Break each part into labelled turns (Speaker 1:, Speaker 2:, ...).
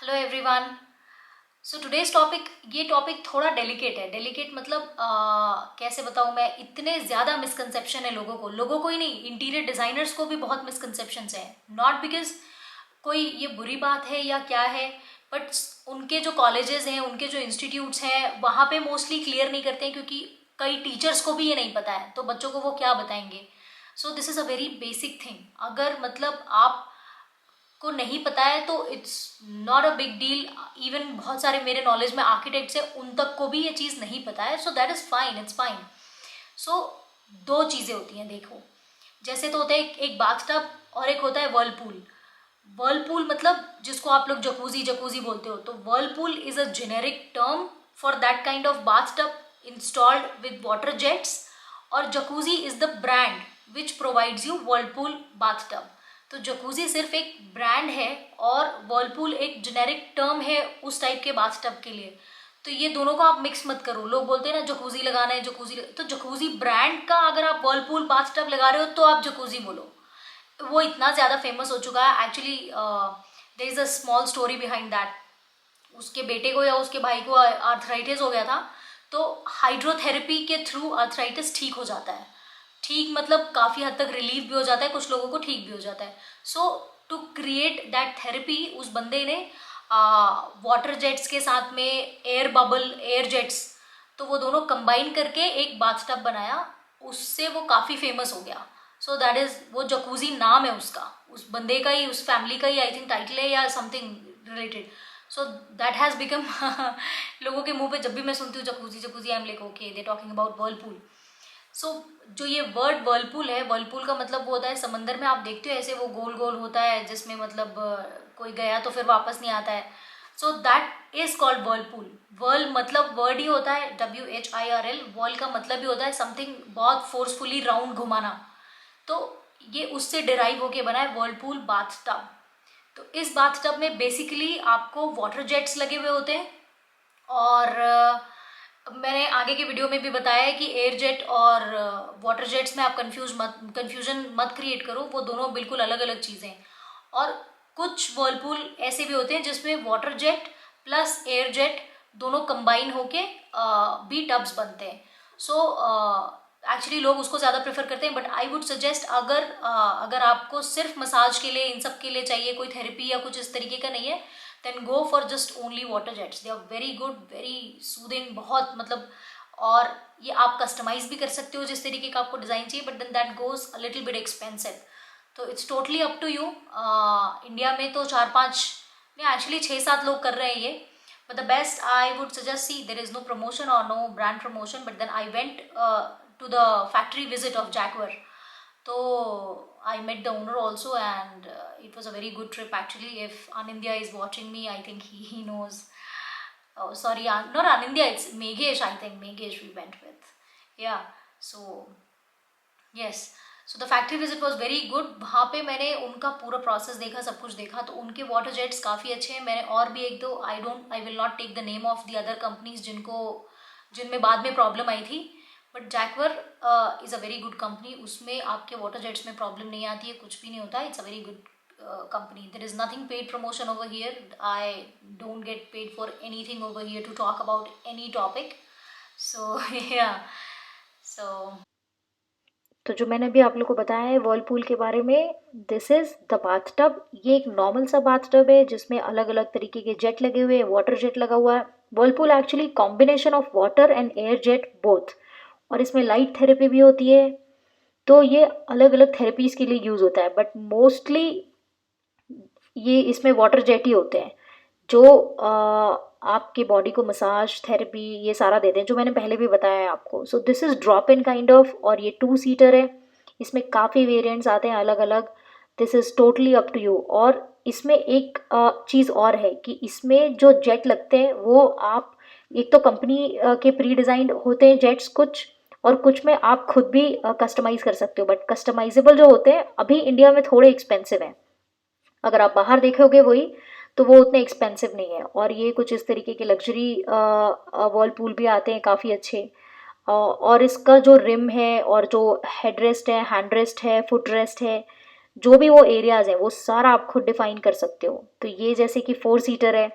Speaker 1: Hello everyone. So today's topic, ये topic थोड़ा delicate है। डेलिकेट मतलब कैसे बताऊँ मैं, इतने ज़्यादा मिसकंसेप्शन है लोगों को ही नहीं, इंटीरियर डिज़ाइनर्स को भी बहुत मिसकंसेप्शंस हैं। नॉट बिकॉज कोई ये बुरी बात है या क्या है, बट उनके जो कॉलेजेस हैं, उनके जो इंस्टीट्यूट्स हैं, वहाँ पे मोस्टली क्लियर नहीं करते हैं, क्योंकि कई टीचर्स को भी ये नहीं पता है, तो बच्चों को वो क्या बताएंगे। So this is a very basic thing. अगर मतलब आप को नहीं पता है तो it's not a big deal. Even बहुत सारे मेरे नॉलेज में आर्किटेक्ट्स हैं, उन तक को भी ये चीज़ नहीं पता है। So that is fine, it's fine. So दो चीज़ें होती हैं, देखो। जैसे तो होता है एक बाथटब और एक होता है वर्लपूल। वर्लपूल मतलब जिसको आप लोग जकूजी जकूजी बोलते हो, तो whirlpool is a generic term for that kind of bathtub installed with water jets, और Jacuzzi is the brand which provides you whirlpool bathtub. तो जकूजी सिर्फ एक ब्रांड है और वर्लपूल एक जेनेरिक टर्म है उस टाइप के बाथटब के लिए। तो ये दोनों को आप मिक्स मत करो। लोग बोलते हैं ना जकूजी लगाना है, तो जकूजी ब्रांड का अगर आप वर्लपूल बाथटब लगा रहे हो तो आप जकूजी बोलो। वो इतना ज़्यादा फेमस हो चुका है actually. There is a small story behind that. उसके बेटे को या उसके भाई को आर्थराइटिस हो गया था, तो हाइड्रोथेरेपी के थ्रू आर्थराइटिस ठीक हो जाता है। ठीक मतलब काफ़ी हद तक रिलीफ भी हो जाता है, कुछ लोगों को ठीक भी हो जाता है। सो टू क्रिएट दैट थेरेपी, उस बंदे ने वाटर जेट्स के साथ में एयर बबल, एयर जेट्स, तो वो दोनों कंबाइन करके एक बाथटब बनाया। उससे वो काफ़ी फेमस हो गया। सो दैट इज़, वो जकूजी नाम है उसका, उस बंदे का ही, उस फैमिली का ही आई थिंक टाइटल है या something related. So that has become लोगों के मुंह पे जब भी मैं सुनती हूँ Jacuzzi Jacuzzi, I am like okay, they talking about whirlpool. So जो ये वर्ड वर्लपूल है, वर्लपूल का मतलब वो होता है, समंदर में आप देखते हो ऐसे वो गोल गोल होता है, जिसमें मतलब कोई गया तो फिर वापस नहीं आता है। So that is called whirlpool. Whirl मतलब वर्ड ही होता है, WHIRL। वर्ल का मतलब ही होता है समथिंग बहुत फोर्सफुली राउंड घुमाना। तो ये उससे डिराइव होके बना है वर्लपूल बाथटब। तो इस बाथटब में बेसिकली आपको वाटर जेट्स लगे हुए होते हैं, और मैंने आगे के वीडियो में भी बताया है कि एयर जेट और वाटर जेट्स में आप कंफ्यूजन मत क्रिएट करो, वो दोनों बिल्कुल अलग अलग चीज़ें हैं। और कुछ वर्लपूल ऐसे भी होते हैं जिसमें water jet plus air jet दोनों कंबाइन होके भी टब्स बनते हैं। सो एक्चुअली लोग उसको ज़्यादा प्रेफर करते हैं, बट आई वुड सजेस्ट, अगर आपको सिर्फ मसाज के लिए, इन सब के लिए चाहिए, कोई थेरेपी या कुछ इस तरीके का नहीं है, then go for just only water jets. They are very good, very soothing, बहुत मतलब। और ये आप कस्टमाइज भी कर सकते हो जिस तरीके का आपको डिज़ाइन चाहिए, but then that goes a little bit expensive. तो it's totally up to you. India में तो 4-5 नहीं, एक्चुअली 6-7 लोग कर रहे हैं ये। But the best I would suggest, see, there is no promotion or no brand promotion, but then I went to the factory visit of Jaguar. So I met the owner also, and it was a very good trip actually. If Anindya is watching me, I think he knows. Oh, sorry, not Anindya, it's Meghesh, I think. Meghesh we went with. Yeah, so yes. So the factory visit was very good. वहाँ पे मैंने उनका पूरा process देखा, सब कुछ देखा। तो उनके वाटर जेट्स काफ़ी अच्छे हैं। मैंने और भी एक दो, I will not take the name of the other companies जिनमें बाद में प्रॉब्लम आई थी, but Jaquar is a very good company. उसमें आपके वाटर जेट्स में प्रॉब्लम नहीं आती है, कुछ भी नहीं होता है। It's a very good company. There is nothing paid promotion over here. I don't get paid for anything over here to talk about any topic. So yeah. So तो जो मैंने अभी आप लोग को बताया है वर्लपूल के बारे में, दिस इज द बाथटब। ये एक नॉर्मल सा बाथटब है जिसमें अलग अलग तरीके के जेट लगे हुए हैं, वाटर जेट लगा हुआ है। Whirlpool actually combination of water and air jet both, और इसमें लाइट थेरेपी भी होती है। तो ये अलग अलग थेरेपीज के लिए यूज होता है, बट मोस्टली ये इसमें वाटर जेट ही होते हैं जो आपके बॉडी को मसाज थेरेपी ये सारा देते हैं, जो मैंने पहले भी बताया है आपको। So this is drop in kind of, और ये 2 सीटर है। इसमें काफ़ी वेरिएंट्स आते हैं अलग अलग। This is totally up to you. और इसमें एक चीज़ और है कि इसमें जो जेट लगते हैं वो आप, एक तो कंपनी के प्री डिज़ाइंड होते हैं जेट्स कुछ, और कुछ में आप खुद भी कस्टमाइज़ कर सकते हो। बट कस्टमाइजेबल जो होते हैं अभी इंडिया में थोड़े एक्सपेंसिव हैं। अगर आप बाहर देखोगे वही, तो वो उतने एक्सपेंसिव नहीं है। और ये कुछ इस तरीके के लग्जरी वर्लपूल भी आते हैं काफ़ी अच्छे। और इसका जो रिम है और जो हेड रेस्ट है, हैंड रेस्ट है, फुट रेस्ट है,
Speaker 2: जो भी वो एरियाज हैं वो सारा आप खुद डिफाइन कर सकते हो। तो ये जैसे कि 4 सीटर है,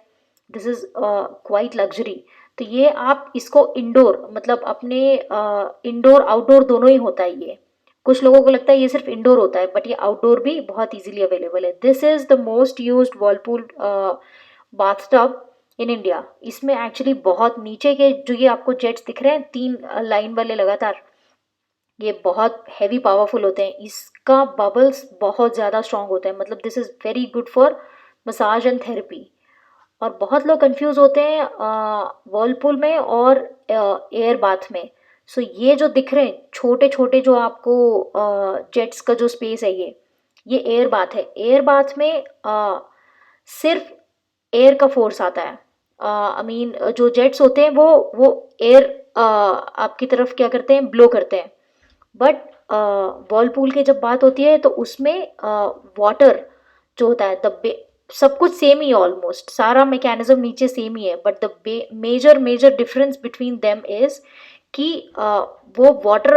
Speaker 2: दिस इज क्वाइट लग्जरी। तो ये आप इसको इंडोर मतलब अपने इंडोर आउटडोर दोनों ही होता है ये। कुछ लोगों को लगता है ये सिर्फ इंडोर होता है, बट ये आउटडोर भी बहुत इजीली अवेलेबल है। This is the most used Whirlpool bathtub in India. इसमें एक्चुअली बहुत नीचे के जो ये आपको जेट्स दिख रहे हैं 3 लाइन वाले लगातार, ये बहुत हैवी पावरफुल होते हैं। इसका बबल्स बहुत ज़्यादा स्ट्रांग होता है, मतलब this is very good for massage and therapy. और बहुत लोग कंफ्यूज होते हैं वर्लपूल में और एयर बाथ में। सो ये जो दिख रहे हैं छोटे छोटे जो आपको जेट्स का जो स्पेस है, ये एयर बाथ है। एयर बाथ में सिर्फ एयर का फोर्स आता है। आई मीन जो जेट्स होते हैं वो एयर आपकी तरफ क्या करते हैं, ब्लो करते हैं। बट वर्लपूल की जब बात होती है तो उसमें वाटर जो होता है सब कुछ सेम ही है, ऑलमोस्ट सारा मैकेनिज्म नीचे सेम ही है। But the major major difference between them is कि वो वाटर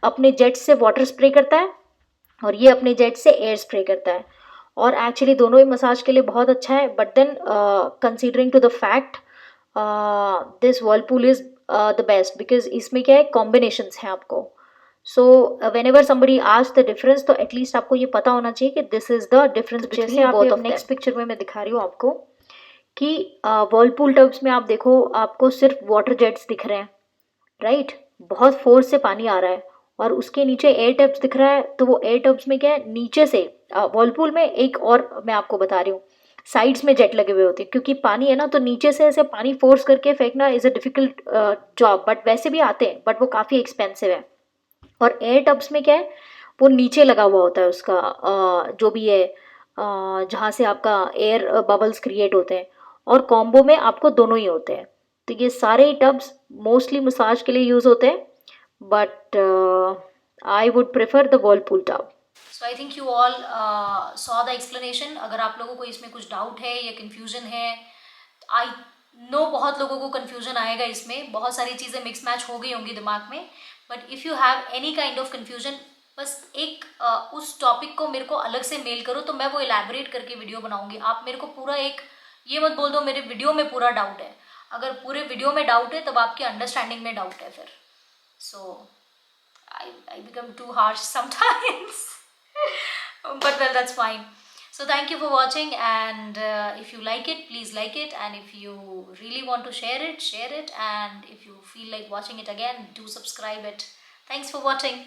Speaker 2: अपने जेट से वाटर स्प्रे करता है और ये अपने जेट से एयर स्प्रे करता है। और एक्चुअली दोनों ही मसाज के लिए बहुत अच्छा है। But then considering to the fact this whirlpool is the best because इसमें क्या है, कॉम्बिनेशंस हैं आपको। सो वेन एवर समबडी आज द डिफरेंस, तो एटलीस्ट आपको ये पता होना चाहिए कि this is the difference between both of. Next picture में मैं दिखा रही हूँ आपको कि वर्लपूल टब्स में आप देखो आपको सिर्फ वाटर जेट्स दिख रहे हैं, राइट, बहुत फोर्स से पानी आ रहा है। और उसके नीचे एयर टब्स दिख रहा है, तो वो एयर टब्स में क्या है, नीचे से वर्लपूल में एक और मैं आपको बता रही हूँ, साइड्स में जेट लगे हुए होते हैं क्योंकि पानी है ना, तो नीचे से ऐसे पानी फोर्स करके फेंकना is a difficult job. But वैसे भी आते हैं, बट वो काफ़ी एक्सपेंसिव है। और एयर टब्स में क्या है, वो नीचे लगा हुआ होता है उसका जो भी है जहाँ से आपका एयर बबल्स क्रिएट होते हैं। और कॉम्बो में आपको दोनों ही होते हैं। तो ये सारे ही टब्स मोस्टली मसाज के लिए यूज़ होते हैं, but I would prefer the Whirlpool tub.
Speaker 1: So I think you all saw the explanation. अगर आप लोगों को इसमें कुछ डाउट है या कन्फ्यूजन है, आई नो बहुत लोगों को कन्फ्यूजन आएगा, इसमें बहुत सारी चीज़ें मिक्स मैच हो गई होंगी दिमाग में। But if you have any kind of confusion, बस एक उस टॉपिक को मेरे को अलग से मेल करो, तो मैं वो इलेबोरेट करके वीडियो बनाऊंगी। आप मेरे को पूरा एक ये मत बोल दो मेरे वीडियो में पूरा डाउट है। अगर पूरे वीडियो में डाउट है तब आपके अंडरस्टैंडिंग में डाउट है फिर। सो I become too harsh sometimes. But well, that's fine. So thank you for watching, and if you like it, please like it, and if you really want to share it, and if you feel like watching it again, do subscribe it. Thanks for watching.